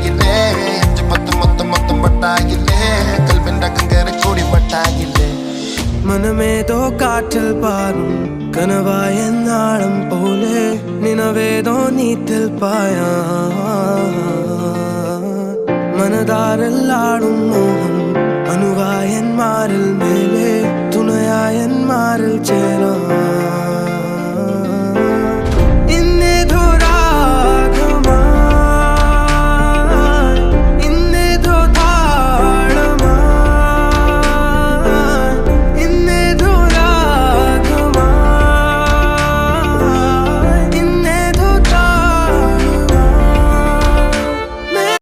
വട്ടായില്ലേ അഞ്ച് പത്ത് മൊത്തം വട്ടായില്ലേ കൽവിൻ്റെ കങ്കേറി കൂടി വട്ടായില്ലേ മനമേതോ കാറ്റിൽ പാറും കനവായ നാളം പോലെ നിനവേതോ നീത്തിൽ പായാ മനതാരിലാടും മോഹം അനുവായന്മാരിൽ മേലെ തുണയായന്മാരിൽ ചേരാ